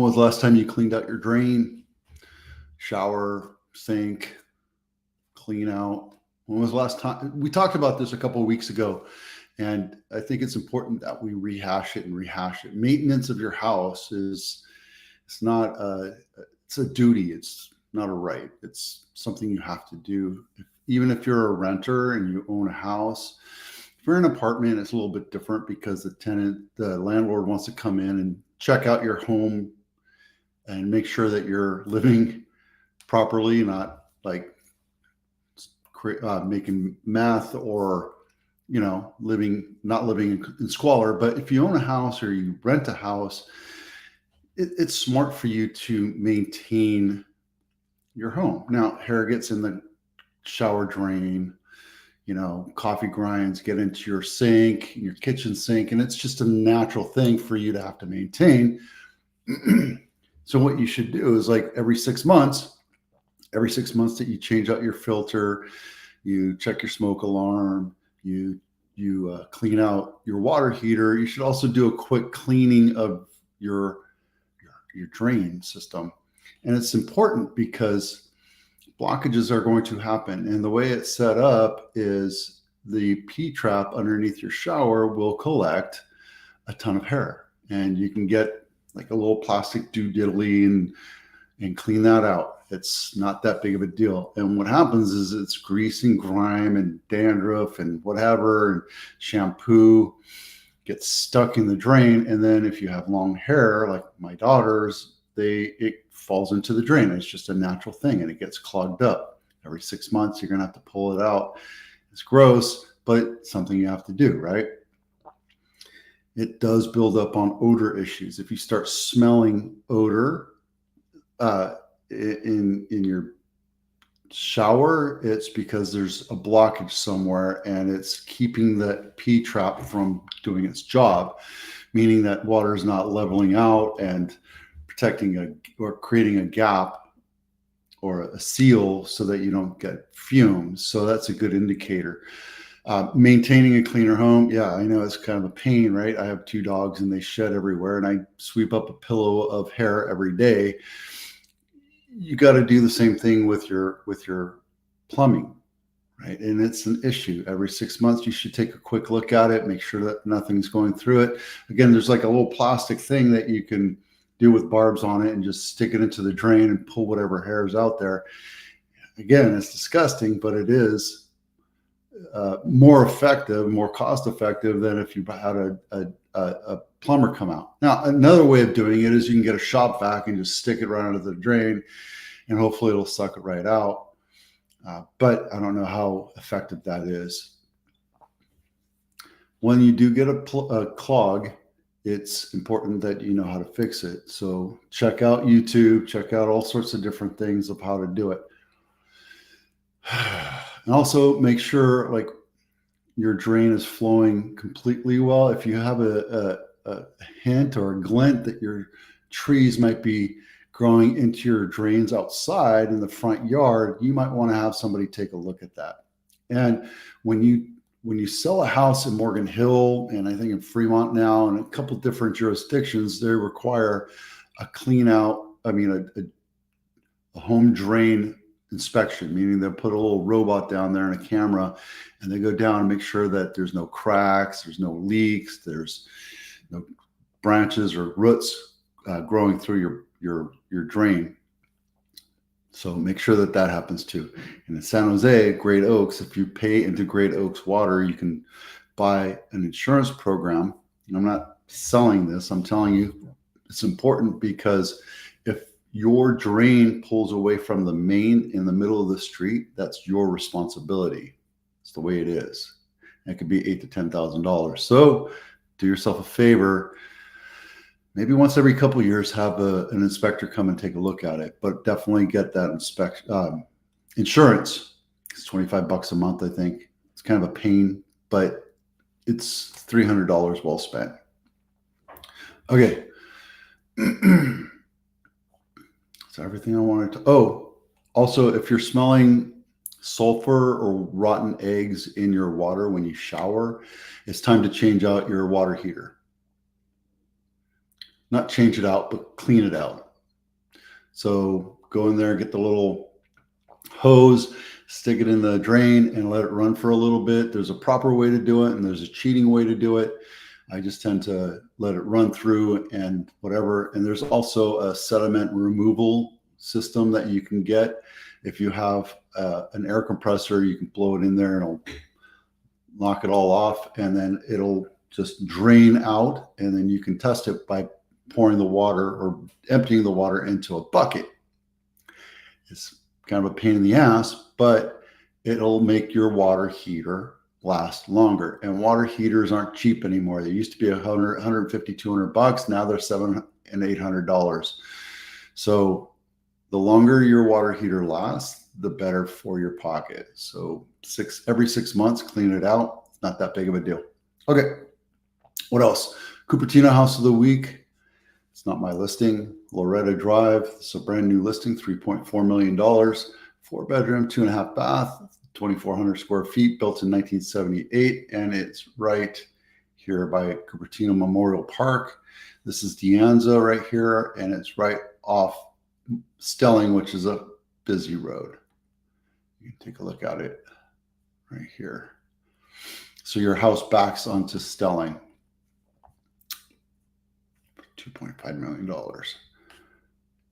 was the last time you cleaned out your drain, shower, sink, clean out? When was the last time? We talked about this a couple of weeks ago, and I think it's important that we rehash it and rehash it. Maintenance of your house it's not it's a duty. It's not a right. It's something you have to do. Even if you're a renter and you own a house, if you're in an apartment, it's a little bit different because the landlord wants to come in and check out your home and make sure that you're living properly, not like making meth or not living in squalor. But if you own a house or you rent a house, it's smart for you to maintain your home. Now, hair gets in the shower drain, coffee grinds get into your sink, your kitchen sink, and it's just a natural thing for you to have to maintain. So what you should do is, like, every 6 months that you change out your filter, you check your smoke alarm, you clean out your water heater. You should also do a quick cleaning of your drain system. And it's important because blockages are going to happen. And the way it's set up is the P-trap underneath your shower will collect a ton of hair. And you can get like a little plastic doodly and clean that out. It's not that big of a deal. And what happens is it's grease and grime and dandruff and whatever, and shampoo gets stuck in the drain. And then if you have long hair, like my daughter's, it falls into the drain. It's just a natural thing, and it gets clogged up. Every 6 months, you're going to have to pull it out. It's gross, but it's something you have to do, right? It does build up on odor issues. If you start smelling odor in your shower, it's because there's a blockage somewhere, and it's keeping the P-trap from doing its job, meaning that water is not leveling out and protecting or creating a gap or a seal so that you don't get fumes. So that's a good indicator. Maintaining a cleaner home. Yeah, I know it's kind of a pain, right? I have 2 dogs and they shed everywhere, and I sweep up a pillow of hair every day. You got to do the same thing with your plumbing, right? And it's an issue. Every 6 months, you should take a quick look at it, make sure that nothing's going through it. Again, there's like a little plastic thing that you can do with barbs on it and just stick it into the drain and pull whatever hair is out there. Again, it's disgusting, but it is more effective, more cost effective than if you had a plumber come out. Now, another way of doing it is you can get a shop vac and just stick it right under the drain, and hopefully it'll suck it right out. But I don't know how effective that is. When you do get a clog, it's important that you know how to fix it. So check out YouTube, check out all sorts of different things of how to do it. And also make sure, like, your drain is flowing completely well. If you have a hint or a glint that your trees might be growing into your drains outside in the front yard, you might want to have somebody take a look at that. And when you sell a house in Morgan Hill, and I think in Fremont now, and a couple different jurisdictions, they require a home drain inspection, meaning they'll put a little robot down there and a camera, and they go down and make sure that there's no cracks, there's no leaks, there's no branches or roots growing through your drain. So make sure that happens too. And in San Jose, Great Oaks, if you pay into Great Oaks Water, you can buy an insurance program. And I'm not selling this. I'm telling you it's important, because if your drain pulls away from the main in the middle of the street, that's your responsibility. It's the way it is. And it could be $8,000 to $10,000. So do yourself a favor. Maybe once every couple of years, have an inspector come and take a look at it, but definitely get that insurance. It's $25 a month, I think. It's kind of a pain, but it's $300 well spent. Okay. That's everything I wanted to. Oh, also, if you're smelling sulfur or rotten eggs in your water when you shower, it's time to change out your water heater. not change it out, but clean it out. So go in there, get the little hose, stick it in the drain and let it run for a little bit. There's a proper way to do it and there's a cheating way to do it. I just tend to let it run through and whatever. And there's also a sediment removal system that you can get. If you have an air compressor, you can blow it in there and it'll knock it all off, and then it'll just drain out, and then you can test it by pouring the water or emptying the water into a bucket. It's kind of a pain in the ass, but it'll make your water heater last longer. And water heaters aren't cheap anymore. They used to be $100, $150, $200. Now they're $700 and $800. So the longer your water heater lasts, the better for your pocket. So every 6 months, clean it out. It's not that big of a deal. Okay. What else? Cupertino House of the Week. It's not my listing. Loretta Drive. It's a brand new listing, $3.4 million. 4-bedroom, 2.5 bath, 2,400 square feet, built in 1978. And it's right here by Cupertino Memorial Park. This is De Anza right here. And it's right off Stelling, which is a busy road. You can take a look at it right here. So your house backs onto Stelling. $2.5 million.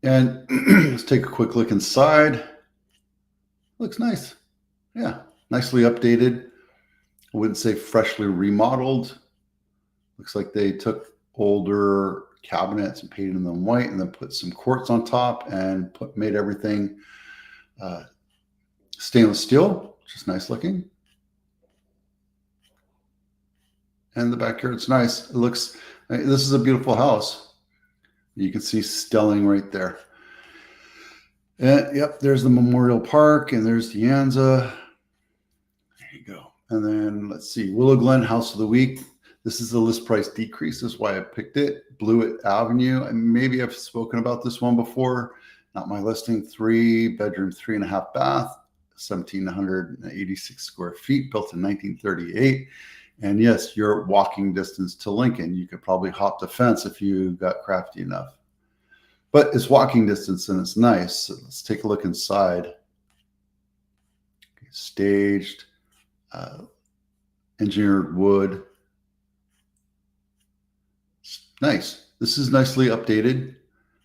And let's take a quick look inside. Looks nice. Yeah, nicely updated. I wouldn't say freshly remodeled. Looks like they took older cabinets and painted them white and then put some quartz on top and made everything stainless steel, which is nice looking. And the backyard's nice. It looks, this is a beautiful house. You can see Stelling right there. And yep, there's the Memorial Park and there's De Anza. There you go. And then let's see, Willow Glen House of the Week. This is the list price decrease. This is why I picked it. Blewett Avenue. And maybe I've spoken about this one before. Not my listing. 3-bedroom, 3.5 bath, 1,786 square feet, built in 1938. And yes, you're walking distance to Lincoln. You could probably hop the fence if you got crafty enough. But it's walking distance and it's nice. So let's take a look inside. Okay, staged, engineered wood. Nice. This is nicely updated.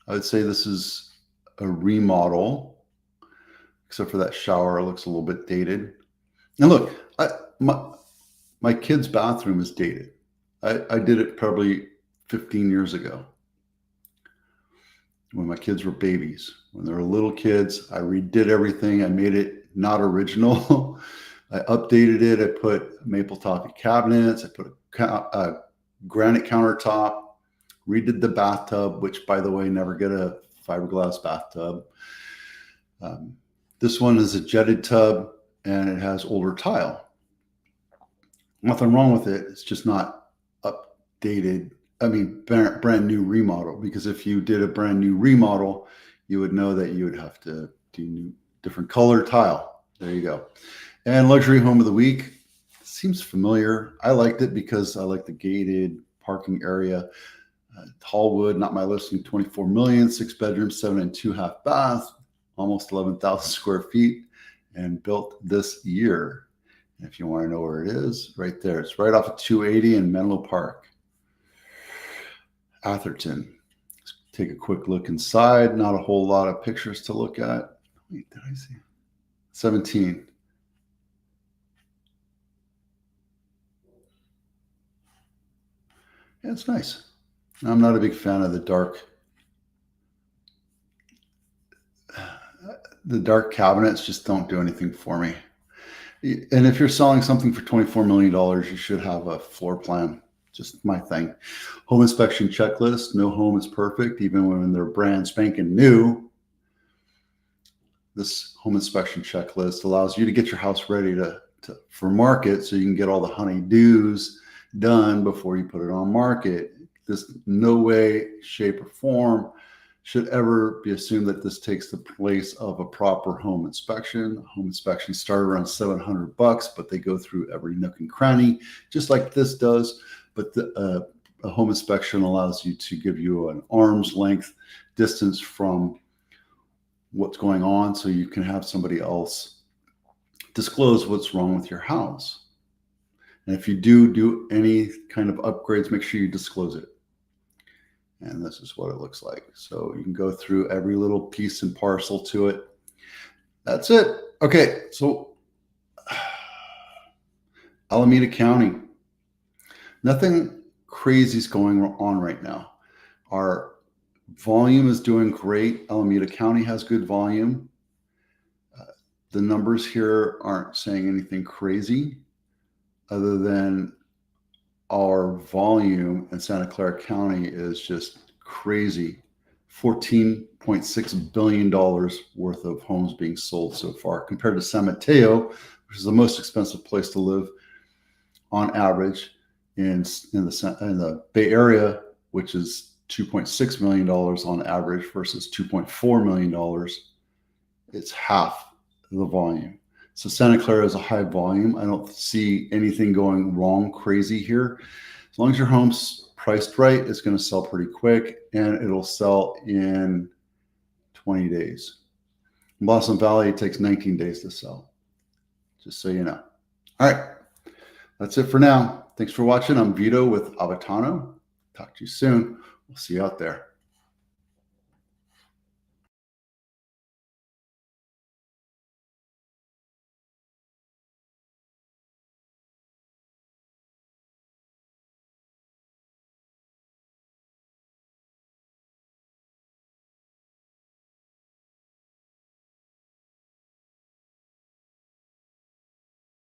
I would say this is a remodel, except for that shower. It looks a little bit dated. And look, my kid's bathroom is dated. I did it probably 15 years ago when my kids were babies. When they were little kids, I redid everything. I made it not original. I updated it. I put maple top cabinets. I put a granite countertop. Redid the bathtub, which, by the way, never get a fiberglass bathtub. This one is a jetted tub, and it has older tile. Nothing wrong with it. It's just not updated. I mean, brand new remodel, because if you did a brand new remodel, you would know that you would have to do different color tile. There you go. And luxury home of the week. Seems familiar. I liked it because I like the gated parking area. Tall wood, not my listing, 24 million, 6 bedrooms, 7.5 bath, almost 11,000 square feet, and built this year. If you want to know where it is, right there. It's right off of 280 in Menlo Park. Atherton. Let's take a quick look inside. Not a whole lot of pictures to look at. Wait, did I see? 17. Yeah, it's nice. I'm not a big fan of the dark cabinets. Just don't do anything for me. And if you're selling something for $24 million, you should have a floor plan. Just my thing. Home inspection checklist. No home is perfect, even when they're brand spanking new. This home inspection checklist allows you to get your house ready for market, so you can get all the honeydews done before you put it on market. This no way, shape, or form should ever be assumed that this takes the place of a proper home inspection. Home inspections start around $700, but they go through every nook and cranny, just like this does. But a home inspection allows you to give you an arm's length distance from what's going on, so you can have somebody else disclose what's wrong with your house. And if you do any kind of upgrades, make sure you disclose it. And this is what it looks like. So you can go through every little piece and parcel to it. That's it. Okay, so Alameda County, nothing crazy is going on right now. Our volume is doing great. Alameda County has good volume. The numbers here aren't saying anything crazy other than our volume in Santa Clara County is just crazy. $14.6 billion worth of homes being sold so far, compared to San Mateo, which is the most expensive place to live on average in the Bay Area, which is $2.6 million on average versus $2.4 million. It's half the volume. So Santa Clara is a high volume. I don't see anything going wrong crazy here. As long as your home's priced right, it's going to sell pretty quick, and it'll sell in 20 days. In Blossom Valley, it takes 19 days to sell, just so you know. All right, that's it for now. Thanks for watching. I'm Vito with Abitano. Talk to you soon. We'll see you out there.